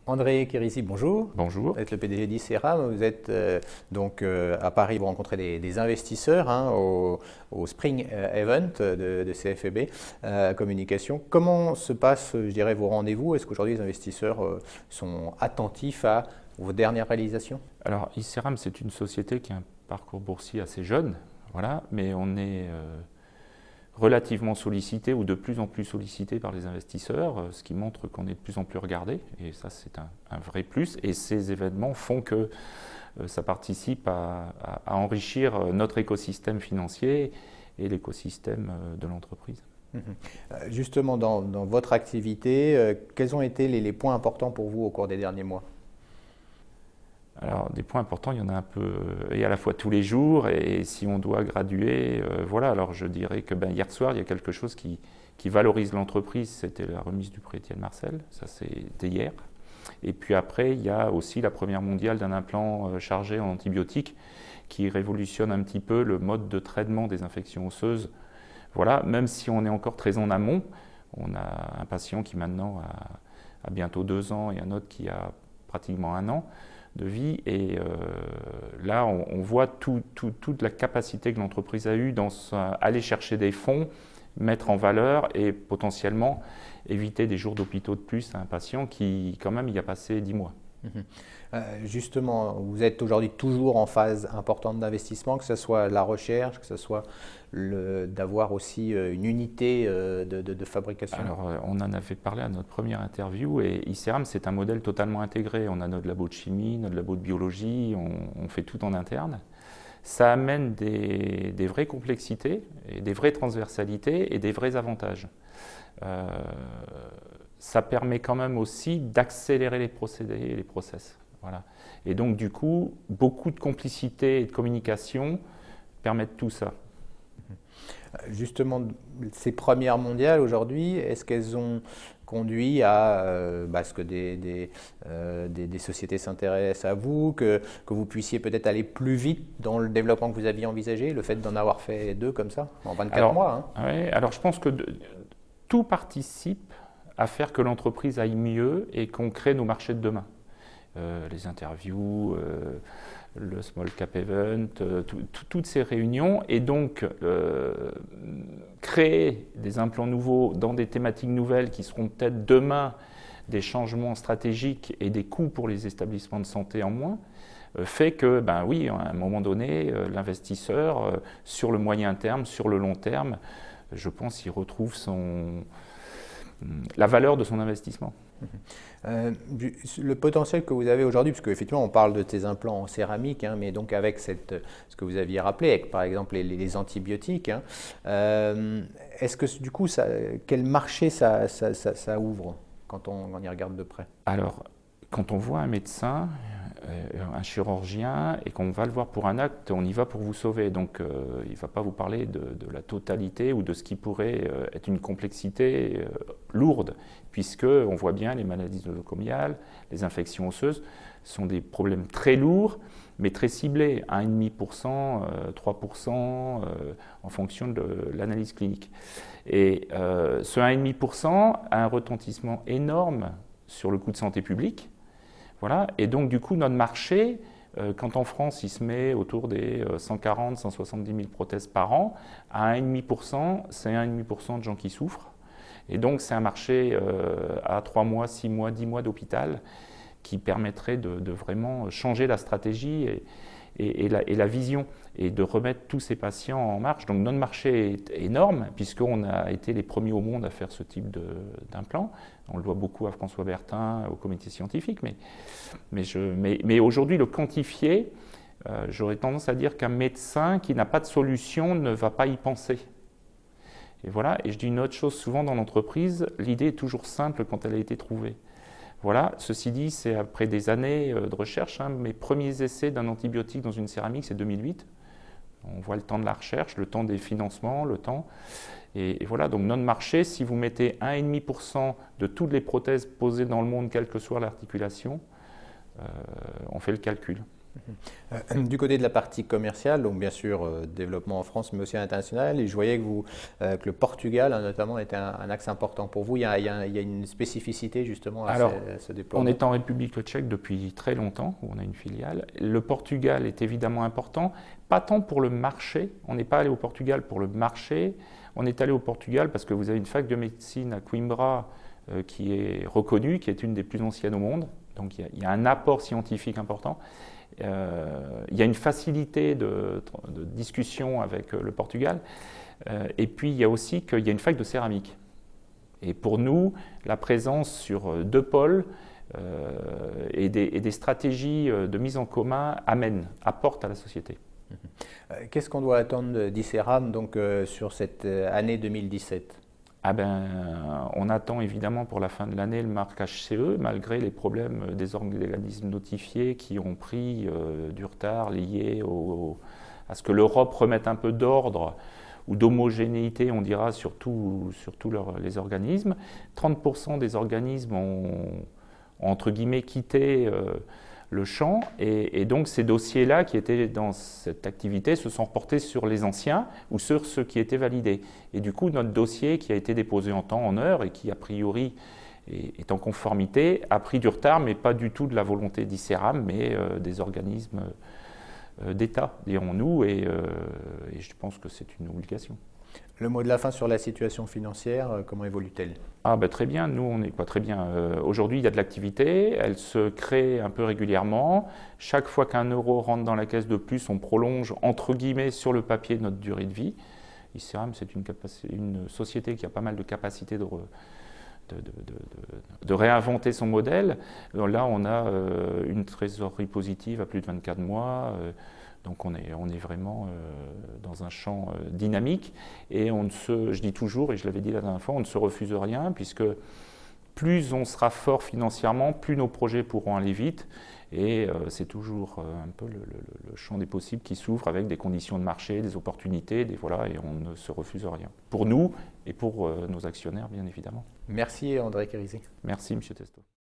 André Kérissi, bonjour. Bonjour. Vous êtes le PDG d'ICERAM. Vous êtes à Paris, vous rencontrez des investisseurs au Spring Event de CFEB Communication. Comment se passent, je dirais, vos rendez-vous? Est-ce qu'aujourd'hui les investisseurs sont attentifs à vos dernières réalisations? Alors, ICERAM, c'est une société qui a un parcours boursier assez jeune, voilà, mais on est relativement sollicité ou de plus en plus sollicité par les investisseurs, ce qui montre qu'on est de plus en plus regardé, et ça c'est un vrai plus, et ces événements font que ça participe à enrichir notre écosystème financier et l'écosystème de l'entreprise. Justement, dans votre activité, quels ont été les points importants pour vous au cours des derniers mois? Alors, des points importants, il y en a un peu, et à la fois tous les jours, et si on doit graduer, voilà. Alors, je dirais que hier soir, il y a quelque chose qui valorise l'entreprise, c'était la remise du prix Étienne Marcel, ça c'était hier. Et puis après, il y a aussi la première mondiale d'un implant chargé en antibiotiques qui révolutionne un petit peu le mode de traitement des infections osseuses. Voilà, même si on est encore très en amont, on a un patient qui maintenant a bientôt 2 ans et un autre qui a pratiquement 1 an de vie, et là on voit toute la capacité que l'entreprise a eue dans aller chercher des fonds, mettre en valeur et potentiellement éviter des jours d'hôpitaux de plus à un patient qui quand même y a passé 10 mois. Justement, vous êtes aujourd'hui toujours en phase importante d'investissement, que ce soit la recherche, que ce soit d'avoir aussi une unité de fabrication. Alors, on en avait parlé à notre première interview, et ICERAM, c'est un modèle totalement intégré. On a notre labo de chimie, notre labo de biologie, on fait tout en interne. Ça amène des vraies complexités, et des vraies transversalités et des vrais avantages. Ça permet quand même aussi d'accélérer les procédés et les process. Voilà. Et donc, du coup, beaucoup de complicité et de communication permettent tout ça. Justement, ces premières mondiales aujourd'hui, est-ce qu'elles ont conduit à ce que des sociétés s'intéressent à vous, que vous puissiez peut-être aller plus vite dans le développement que vous aviez envisagé, le fait d'en avoir fait 2 comme ça, en 24 mois, hein? Oui, alors je pense que tout participe à faire que l'entreprise aille mieux et qu'on crée nos marchés de demain. Les interviews, le Small Cap Event, toutes ces réunions, et donc créer des implants nouveaux dans des thématiques nouvelles qui seront peut-être demain des changements stratégiques et des coûts pour les établissements de santé en moins, fait que, oui, à un moment donné, l'investisseur, sur le moyen terme, sur le long terme, je pense qu'il retrouve la valeur de son investissement. Le potentiel que vous avez aujourd'hui, parce qu'effectivement on parle de ces implants en céramique, hein, mais donc avec ce que vous aviez rappelé, avec par exemple les antibiotiques, hein, est-ce que du coup, quel marché ça ouvre quand on y regarde de près? Alors, quand on voit un médecin, un chirurgien, et qu'on va le voir pour un acte, on y va pour vous sauver. Donc, il ne va pas vous parler de la totalité ou de ce qui pourrait être une complexité lourde, puisqu'on voit bien les maladies nosocomiales, les infections osseuses sont des problèmes très lourds, mais très ciblés, 1,5%, 3%, en fonction de l'analyse clinique. Et ce 1,5% a un retentissement énorme sur le coût de santé publique. Voilà. Et donc, du coup, notre marché, quand en France, il se met autour des 140 170 000 prothèses par an, à 1,5%, c'est 1,5% de gens qui souffrent. Et donc, c'est un marché à 3 mois, 6 mois, 10 mois d'hôpital qui permettrait de vraiment changer la stratégie et la vision, et de remettre tous ces patients en marche. Donc notre marché est énorme, puisqu'on a été les premiers au monde à faire ce type d'implant. On le doit beaucoup à François Bertin, au comité scientifique, mais aujourd'hui, le quantifier, j'aurais tendance à dire qu'un médecin qui n'a pas de solution ne va pas y penser. Et voilà, et je dis une autre chose souvent dans l'entreprise, l'idée est toujours simple quand elle a été trouvée. Voilà, ceci dit, c'est après des années de recherche. Mes premiers essais d'un antibiotique dans une céramique, c'est 2008. On voit le temps de la recherche, le temps des financements, le temps. Et voilà, donc notre marché, si vous mettez 1,5% de toutes les prothèses posées dans le monde, quelle que soit l'articulation, on fait le calcul. Du côté de la partie commerciale, donc bien sûr développement en France mais aussi à l'international, et je voyais que le Portugal notamment était un axe important pour vous. Il y a une spécificité justement à Alors, ce on déploiement. est en République tchèque depuis très longtemps, où on a une filiale. Le Portugal est évidemment important, pas tant pour le marché, on n'est pas allé au Portugal pour le marché, on est allé au Portugal parce que vous avez une fac de médecine à Coimbra qui est reconnue, qui est une des plus anciennes au monde, donc il y a un apport scientifique important. Il y a une facilité de discussion avec le Portugal, et puis il y a aussi qu'il y a une fac de céramique. Et pour nous, la présence sur deux pôles et des stratégies de mise en commun apporte à la société. Qu'est-ce qu'on doit attendre d'ICERAM donc sur cette année 2017? Ah ben, on attend évidemment pour la fin de l'année le marquage CE, malgré les problèmes des organismes notifiés qui ont pris du retard lié à ce que l'Europe remette un peu d'ordre ou d'homogénéité, on dira, sur tous les organismes. 30% des organismes ont, entre guillemets, quitté le champ, et donc ces dossiers-là qui étaient dans cette activité se sont reportés sur les anciens ou sur ceux qui étaient validés. Et du coup, notre dossier qui a été déposé en temps, en heure, et qui a priori est en conformité, a pris du retard, mais pas du tout de la volonté d'ICERAM, mais des organismes d'État, dirons-nous, et je pense que c'est une obligation. Le mot de la fin sur la situation financière, comment évolue-t-elle? Ah ben très bien, nous on est quoi très bien. Aujourd'hui il y a de l'activité, elle se crée un peu régulièrement. Chaque fois qu'un euro rentre dans la caisse de plus, on prolonge entre guillemets sur le papier notre durée de vie. ICERAM c'est une société qui a pas mal de capacité de réinventer son modèle. Donc là on a une trésorerie positive à plus de 24 mois. Donc on est vraiment dans un champ dynamique, et je dis toujours, et je l'avais dit la dernière fois, on ne se refuse rien, puisque plus on sera fort financièrement, plus nos projets pourront aller vite, et c'est toujours un peu le champ des possibles qui s'ouvre avec des conditions de marché, des opportunités, voilà, et on ne se refuse rien. Pour nous et pour nos actionnaires, bien évidemment. Merci André Kérisé. Merci, M. Testo.